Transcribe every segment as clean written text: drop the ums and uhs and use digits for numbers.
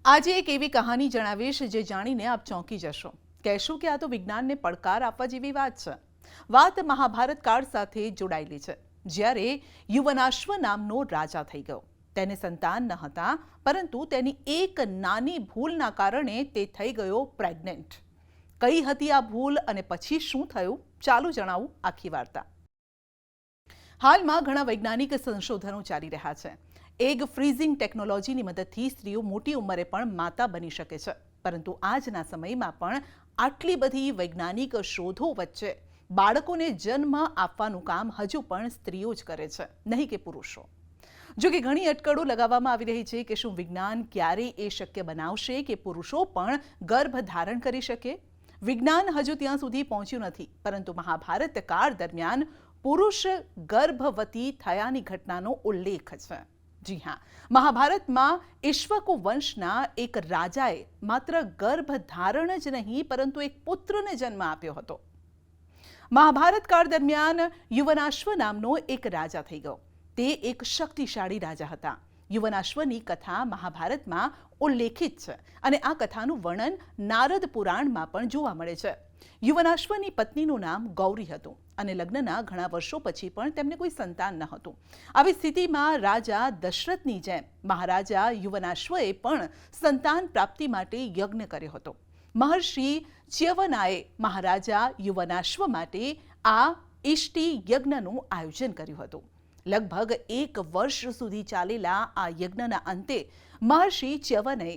આજે એક એવી કહાની જણાવીશ જે જાણીને આપ ચોંકી જશો। કહેશો કે આ તો વિજ્ઞાનને પડકાર આપવા જેવી વાત છે। વાત મહાભારત કાળ સાથે જોડાયેલી છે, જ્યારે યુવનાશ્વ નામનો રાજા થઈ ગયો। તેને સંતાન ન હતા, પરંતુ તેની એક નાની ભૂલના કારણે તે થઈ ગયો પ્રેગ્નન્ટ। કઈ હતી આ ભૂલ અને પછી શું થયું, ચાલો જણાવું આખી વાર્તા। હાલમાં ઘણા વૈજ્ઞાનિક સંશોધનો ચાલી રહ્યા છે। એગ ફ્રીઝિંગ ટેકનોલોજીની મદદથી સ્ત્રીઓ મોટી ઉંમરે પણ માતા બની શકે છે, પરંતુ આજના સમયમાં પણ આટલી બધી વૈજ્ઞાનિક શોધો વચ્ચે બાળકોને જન્મ આપવાનું કામ હજુ પણ સ્ત્રીઓ જ કરે છે, નહીં કે પુરુષો। જો કે ઘણી અટકળો લગાવવામાં આવી રહી છે કે શું વિજ્ઞાન ક્યારેય એ શક્ય બનાવશે કે પુરુષો પણ ગર્ભ ધારણ કરી શકે। વિજ્ઞાન હજુ ત્યાં સુધી પહોંચ્યું નથી, પરંતુ મહાભારત કાળ દરમિયાન પુરુષ ગર્ભવતી થયાની ઘટનાનો ઉલ્લેખ છે। જી હા, મહાભારતમાં ઇક્ષ્વાકુ વંશના એક રાજાએ માત્ર ગર્ભધારણ જ નહીં, પરંતુ એક પુત્રને જન્મ આપ્યો હતો। મહાભારત કાળ દરમિયાન યુવનાશ્વ નામનો એક રાજા થઈ ગયો। તે એક શક્તિશાળી રાજા હતા। યુવનાશ્વની કથા મહાભારતમાં ઉલ્લેખિત છે અને આ કથાનું વર્ણન નારદ પુરાણમાં પણ જોવા મળે છે। યુવનાશ્વની પત્નીનું નામ ગૌરી હતું અને લગ્નના ઘણા વર્ષો પછી પણ તેમને કોઈ સંતાન ન હતું। આવી સ્થિતિમાં રાજા દશરથની જેમ મહારાજા યુવનાશ્વએ પણ સંતાન પ્રાપ્તિ માટે યજ્ઞ કર્યો હતો। મહર્ષિ ચ્યવનાએ મહારાજા યુવનાશ્વ માટે આ ઇષ્ટિ યજ્ઞનું આયોજન કર્યું હતું। લગભગ 1 વર્ષ સુધી ચાલેલા આ યજ્ઞના અંતે મહર્ષિ ચ્યવને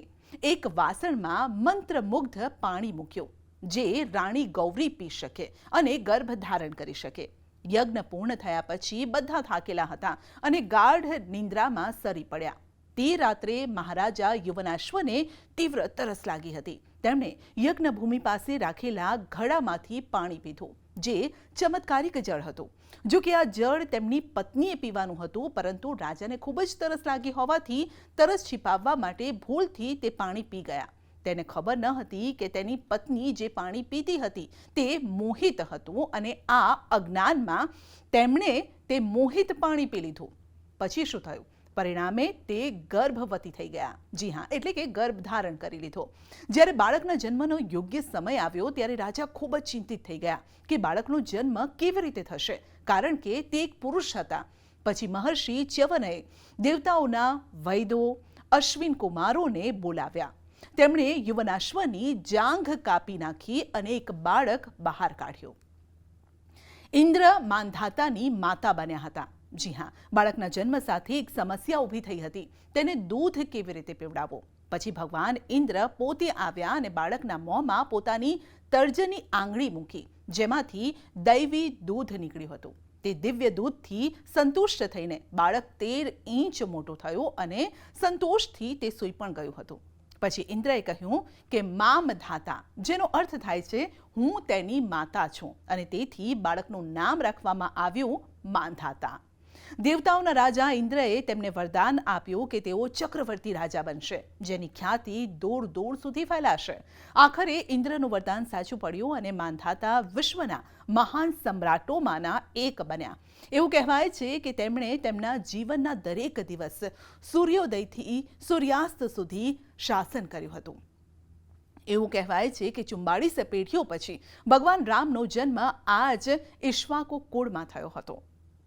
એક વાસણમાં મંત્રમુગ્ધ પાણી મૂક્યું, જે રાણી ગૌરી પી શકે અને ગર્ભ ધારણ કરી શકે। યજ્ઞ પૂર્ણ થયા પછી બધા થાકેલા હતા અને ગાઢ નિંદ્રામાં સરી પડ્યા। તે રાત્રે મહારાજા યુવનાશ્વને તીવ્ર તરસ લાગી હતી। તેમણે યજ્ઞભૂમિ પાસે રાખેલા ઘડામાંથી પાણી પીધું, જે ચમત્કારિક જળ હતું। જો કે આ જળ તેમની પત્નીએ પીવાનું હતું, પરંતુ રાજાને ખૂબ જ તરસ લાગી હોવાથી તરસ छिपाવવા માટે ભૂલથી તે પાણી પી ગયા। તેને ખબર ન હતી કે તેની પત્ની જે પાણી પીતી હતી તે મોહિત હતું અને આ અજ્ઞાનમાં તેમણે તે મોહિત પાણી પી લીધું। પછી શું થયું? પરિણામે તે ગર્ભવતી થઈ ગયા। જી હા, એટલે કે ગર્ભ ધારણ કરી લીધો। જ્યારે બાળકના જન્મનો યોગ્ય સમય આવ્યો ત્યારે રાજા ખૂબ જ ચિંતિત થઈ ગયા કે બાળકનો જન્મ કેવી રીતે થશે, કારણ કે તે એક પુરુષ હતા। પછી મહર્ષિ ચ્યવનએ દેવતાઓના વૈદો અશ્વિન કુમારોને બોલાવ્યા। તેમણે યુવનાશ્વની જાંઘ કાપી નાખી અને એક બાળક બહાર કાઢ્યો। ઇન્દ્ર માંધાતાની માતા બન્યા હતા। જી હા, બાળકના જન્મ સાથે એક સમસ્યા ઊભી થઈ હતી, તેને દૂધ કેવી રીતે પીવડાવવું। પછી ભગવાન ઇન્દ્ર પોતે આવ્યા અને બાળકના મોંમાં પોતાની તર્જની આંગળી મૂકી, જેમાંથી દૈવી દૂધ નીકળ્યું હતું। તે દિવ્ય દૂધથી સંતુષ્ટ થઈને બાળક 13 ઇંચ મોટું થયું અને સંતોષથી તે સૂઈ પણ ગયું હતું। પછી ઇન્દ્રએ કહ્યું કે મામ ધાતા, જેનો અર્થ થાય છે હું તેની માતા છું, અને તેથી બાળકનું નામ રાખવામાં આવ્યું માંધાતા। દેવતાઓના રાજા ઇન્દ્રએ તેમને વરદાન આપ્યું કે તેઓ ચક્રવર્તી રાજા બનશે, જેની ખ્યાતિ દૂર દૂર સુધી ફેલાશે। આખરે ઇન્દ્રનું વરદાન સાચું પડ્યું અને માંધાતા વિશ્વના મહાન સમ્રાટોમાંના એક બન્યા। એવું કહેવાય છે કે તેમણે તેમના જીવનના દરેક દિવસ સૂર્યોદયથી સૂર્યાસ્ત સુધી શાસન કર્યું હતું। એવું કહેવાય છે કે 44 પેઢીઓ પછી ભગવાન રામનો જન્મ આ જ ઇક્ષ્વાકુ કુળમાં થયો હતો।